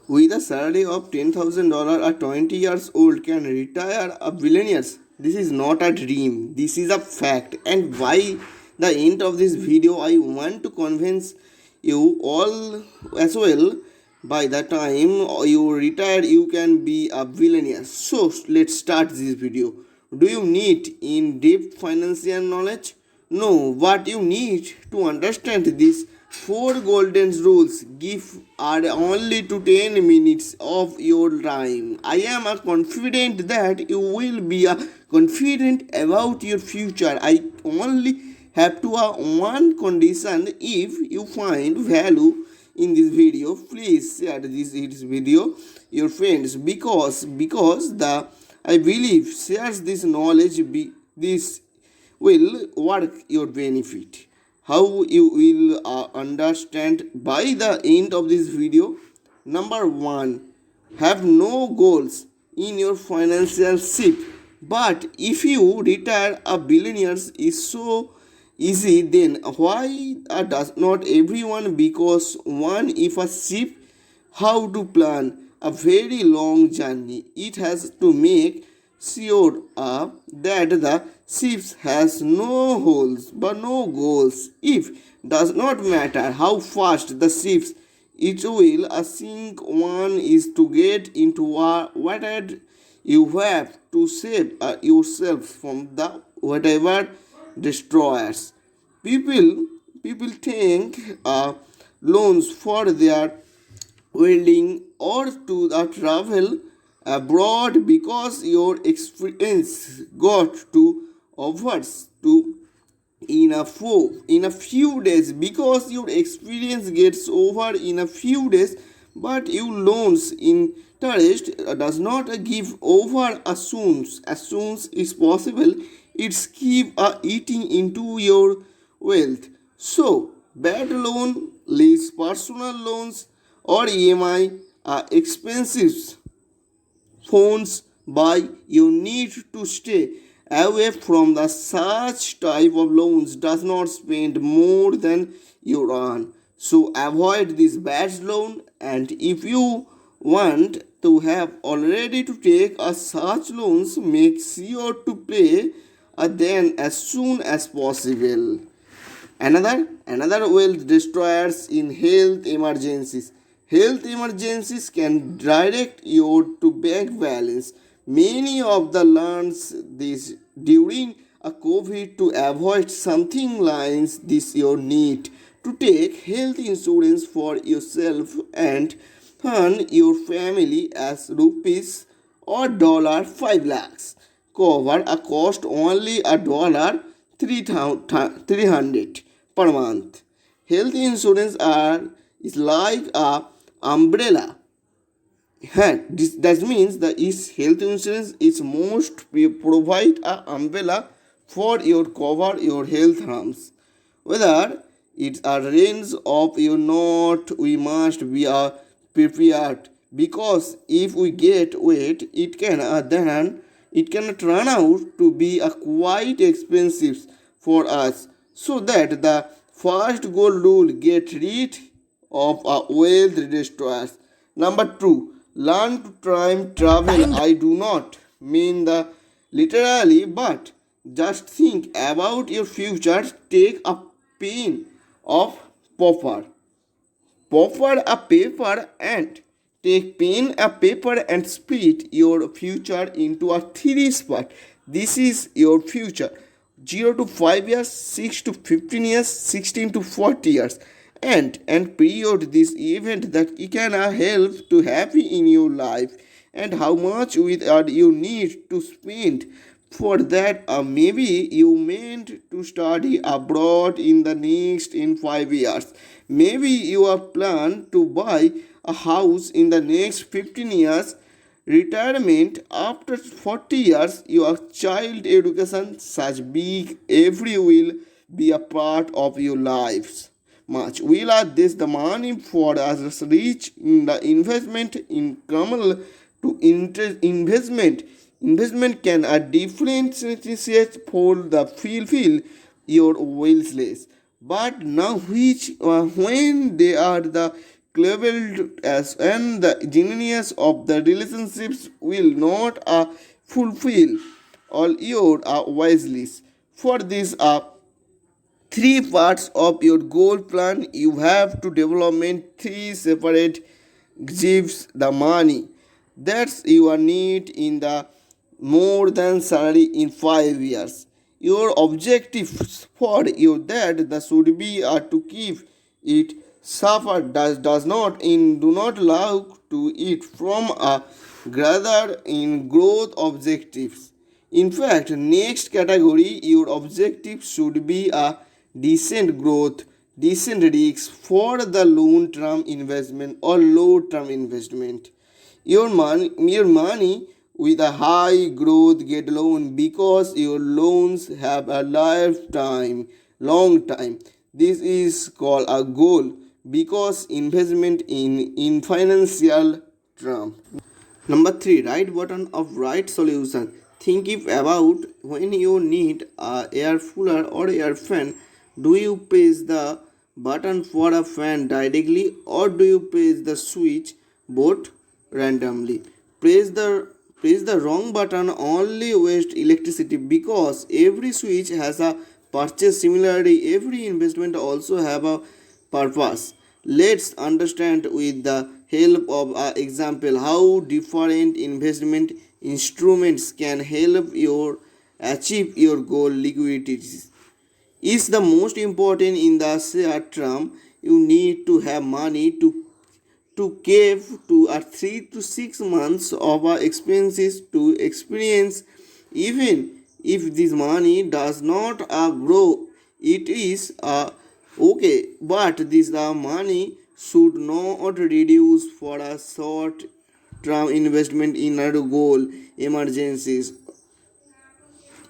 With a salary of $10,000, a 20 years old can retire a billionaire. This is not a dream. This is a fact. And by the end of this video, I want to convince you all as well. By the time you retire, you can be a billionaire. So let's start this video. Do you need in-depth financial knowledge? No, what you need to understand this four golden rules give are only to 10 minutes of your time. I am confident that you will be confident about your future. I only have to one condition: if you find value in this video, please share this video your friends because the I believe shares this knowledge this will work your benefit. How you will understand by the end of this video. Number 1, have no goals in your financial shift. But if you retire a billionaire is so easy, then why does not everyone? Because one, if a ship, how to plan a very long journey, it has to make sure that the ship has no holes but no goals. If does not matter how fast the ship it will sink. One is to get into water. You have to save yourself from the whatever destroyers. People take loans for their welding or to travel abroad because your experience got to offers to in a few days, because your experience gets over in a few days, but you loans interest does not give over as soon is possible. It's keep eating into your wealth. So bad loan leads personal loans or EMI are expensive phones by. You need to stay away from the such type of loans. Does not spend more than you earn. So avoid this bad loan, and if you want to have already to take a such loans, make sure to pay them as soon as possible. Another wealth destroyers in health emergencies. Health emergencies can direct you to bank balance. Many of the learns this during a COVID to avoid something like this. You need to take health insurance for yourself and your family as rupees or dollar 5 lakhs cover a cost only a dollar 300 per month. Health insurance is like a umbrella. That means the is health insurance is most provide a umbrella for your cover your health harms. Whether it's a range of you not, we must be prepared, because if we get wet, it can then it can turn out to be a quite expensive for us. So that the first goal rule: get rid of wealth destroyers. Number 2, learn to time travel. I do not mean the literally, but just think about your future. Take a pen of paper, and take pen a paper and split your future into a three spot. This is your future: 0 to 5 years, 6 to 15 years, 16 to 40 years, and period this event that can help to happy in your life, and how much with you need to spend for that. Maybe you meant to study abroad in the next in 5 years. Maybe you are plan to buy a house in the next 15 years. Retirement after 40 years, your child education such big every will be a part of your lives. Much will are this the money for us reach in the investment in criminal to interest investment. Investment can a differentiate for the feel your wills less. But now which when they are the clever as and the genius of the relationships will not fulfill all your wishes. For this three parts of your goal plan, you have to development three separate gives the money that's you are need in the more than salary in 5 years. Your objectives for your that the should be to keep it suffer does not in do not allow to it from a gather in growth objectives. In fact, next category, your objective should be a decent growth, decent risk for the long term investment or low term investment. Your money with a high growth get loan because your loans have a lifetime, long time. This is called a goal because investment in financial term. Number three, right button of right solution. Think if about when you need a air cooler or air fan, do you press the button for a fan directly or do you press the switch both randomly? Press the press the wrong button only waste electricity because every switch has a purchase. Similarly, every investment also have a purpose. Let's understand with the help of an example how different investment instruments can help you achieve your goal. Liquidity is the most important in the short term. You need to have money to give to 3 to 6 months of expenses to experience. Even if this money does not grow, it is okay, but this money should not reduce for a short term investment in a goal emergencies.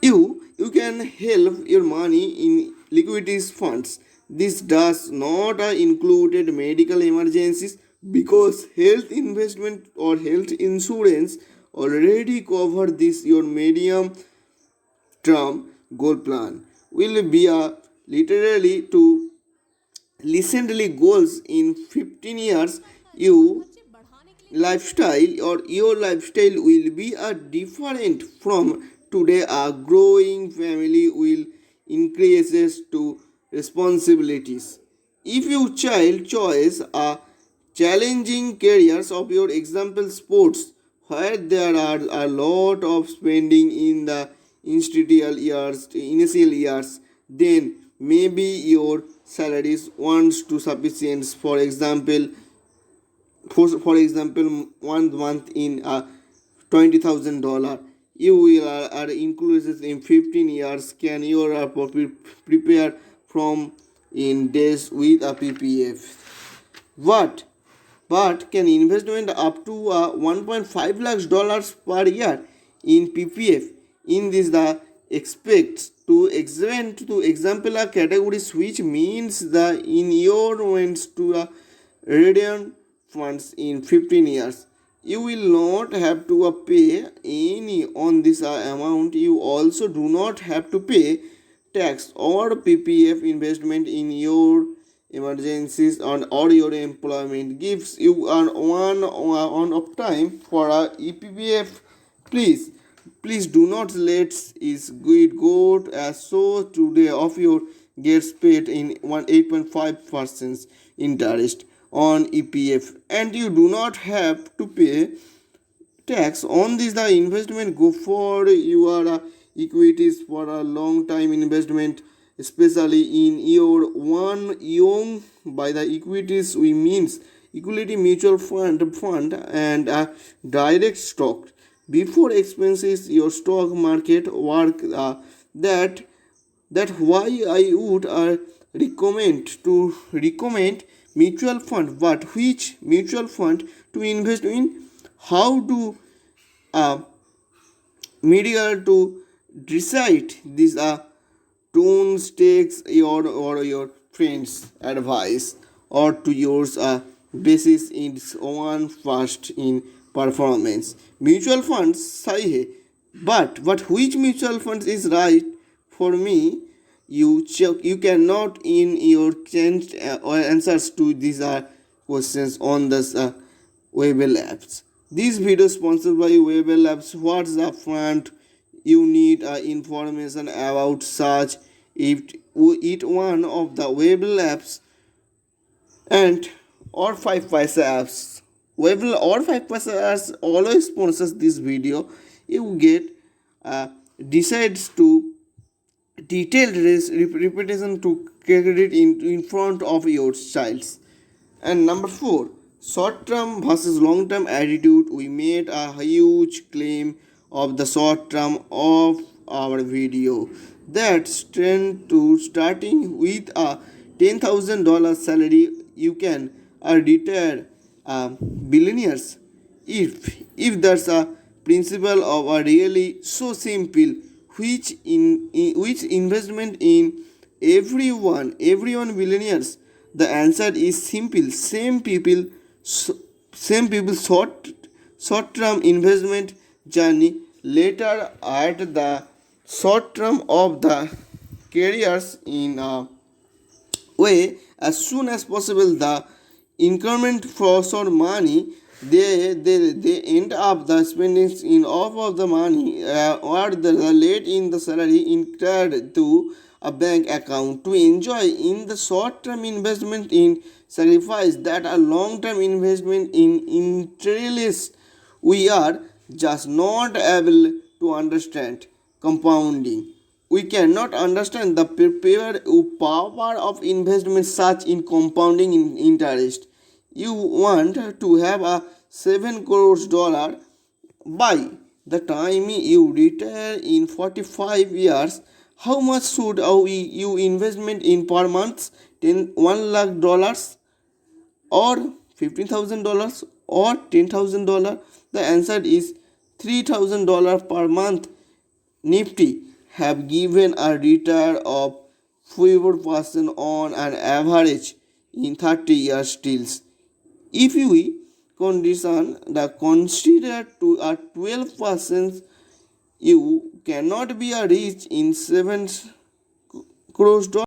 You can help your money in liquidity funds. This does not include medical emergencies because health investment or health insurance already cover this. Your medium term goal plan will be literally to recently goals in 15 years. You lifestyle or your lifestyle will be a different from today. A growing family will increases to responsibilities. If you child choice a challenging careers of your example sports where there are a lot of spending in the initial years, then maybe your salaries wants to sufficient. For example, 1 month in $20,000, you will are increases in 15 years. Can you prepare from in days with a PPF? What? But can investment up to 1.5 lakhs dollars per year in PPF. In this, the expects to example a category which means the in your wants to a radiant funds in 15 years. You will not have to pay any on this amount. You also do not have to pay tax or PPF investment in your emergencies on or your employment gives you on of time for a EPPF. Please do not let it go as so today of your gets paid in 8.5% interest on EPF and you do not have to pay tax on this. The investment go for your equities for a long time investment, especially in your one young. By the equities we means equity mutual fund and direct stock. Before expenses your stock market work. That that why I would recommend mutual fund. But which mutual fund to invest in? How to uh, medical to decide these tones takes your friends advice or to yours basis in one first in performance. Mutual funds say but which mutual funds is right for me? You check. You cannot in your changed or answers to these are questions on the Webel apps. This video is sponsored by Webel apps. What's the front you need information about such it one of the Webel apps and or 5 paisa apps. Webel or 5 paisa apps always sponsors this video. You get decides to detailed repetition to credit in front of your child. And number 4, short term versus long term attitude. We made a huge claim of the short term of our video. That's trend to starting with a $10,000 salary. You can retire billionaires. If that's a principle of a really so simple, which investment in everyone billionaires, the answer is simple. Same people short term investment journey later at the short term of the careers in a way as soon as possible. The increment for short money, they end up the spending in off of the money or the late in the salary incurred to a bank account to enjoy in the short term investment in sacrifice that a long term investment in interest. We are just not able to understand compounding. We cannot understand the power of investment such in compounding in interest. You want to have a 7 crores dollar by the time you retire in 45 years. How much should you investment in per month? 1 lakh dollars or $15,000 or $10,000? The answer is $3,000 per month. Nifty have given a return of 4% on an average in 30 years still. If we consider to a 12%, you cannot be a rich in 7 crores dollars.